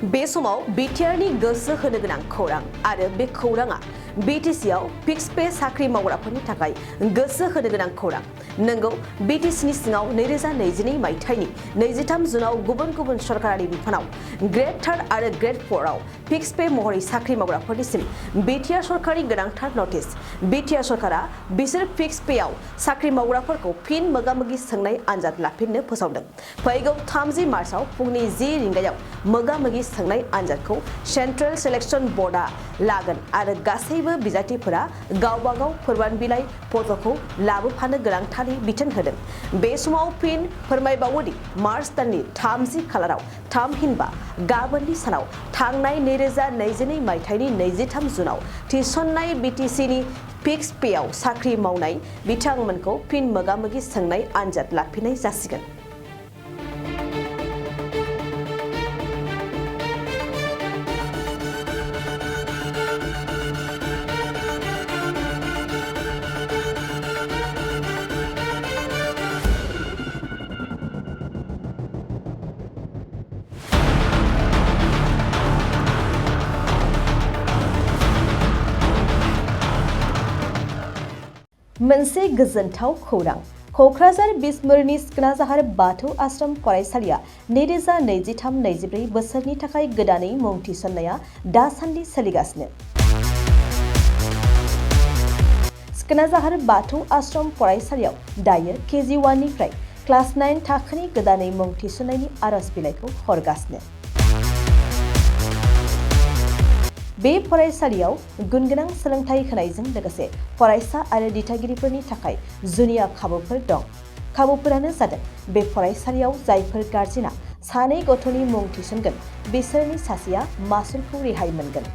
बे समाव बिटिआरनि गोसो होनो गोनां खौरां आरो बे खौराङा बिटिसिआव फिक्स पे साख्रि मावग्राफोरनि थाखाय गोसो होनो गोनां खौरां। नंगौ, बिटिसिनि सिङाव 2022 मायथाइनि 23 जुनाव गुबुन गुबुन सरकारारि बिफानाव ग्रेड 3 आरो ग्रेड 4 आव फिक्स पे महरै साख्रि मावग्राफोरनिसिम बिटिआर सरकारनि गोनांथार नटिस। बिटिआर सरकारा बिसोर फिक्स पेआव साख्रि मावग्राफोरखौ फिन मोगा-मोगि सोंनाय आनजाद लाफिननो फोसावदों। फैगौ 30 मार्चआव फुंनि 10 रिंगायाव मोगा-मोगि सोंनाय आनजादखौ सेन्ट्रेल सिलेक्शन बर्डआ लागोन आरो गासैबो बिजाथिफोरा गावबागाव फोरमान बिलाइ फट'खौ लाबोफानो गोनांथारै बिथोन होदों। बे समाव फिन फोरमायबावोदि मार्च दाननि 30 खालाराव थामहिनबा गाबोननि सानाव थांनाय 2022 मायथाइनि 23 जुनाव थिसननाय बिटिसिनि फिक्स पेआव साख्रि मावनाय बिथांमोनखौ फिन मोगा-मोगि सोंनाय आनजाद लाफिननाय जासिगोन। मोनसे गोजोनथाव खौरां। क'क्राझार बिसमुरिनि सिखोनाजाहार बाथौ आश्रम फरायसालिया 2023-24 बोसोरनि थाखाय गोदानै मुं थिसननाया दासान्दि सोलिगासिनो। सिखोनाजाहार बाथौ आश्रम फरायसालियाव दायो केजि 1 निफ्राय क्लास 9 थाखोनि गोदानै मुं थिसननायनि आरज बिलाइखौ हरगासिनो। बे फरायसालियाव गुनगोनां सोलोंथाइ होनायजों लोगोसे फरायसा आरो दिथागिरिफोरनि थाखाय जुनिया खाबुफोर दं। खाबुफोरानो जादों बे फरायसालियाव जायफोर गार्जेना सानै गथ'नि मुं थिसनगोन बिसोरनि सासेया मासुलखौ रेहाय मोनगोन।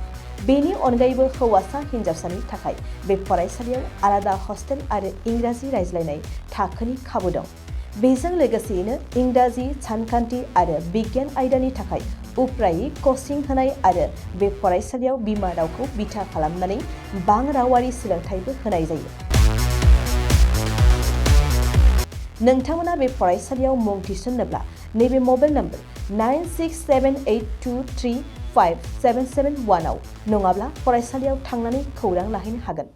बेनि अनगायैबो हौवासा हिन्जावसानि थाखाय बे फरायसालियाव आलादा हस्टेल आरो इंराजि रायज्लायनाय थाखोनि खाबु दं। बेजों लोगोसेयैनो इंराजि, सानखान्थि आरो बिगियान आयदानि थाखाय उफ्रायै कचिं होनाय आरो बे फरायसालियाव बिमा रावखौ बिथा खालामनानै बां रावारि सोलोंथाइबो होनाय जायो। नोंथांमोना बे फरायसालियाव मुं थिसन्नोब्ला नैबे मबाइल नम्बर 9678235771 आव नङाब्ला फरायसालियाव थांनानै खौरां लाहैनो हागोन।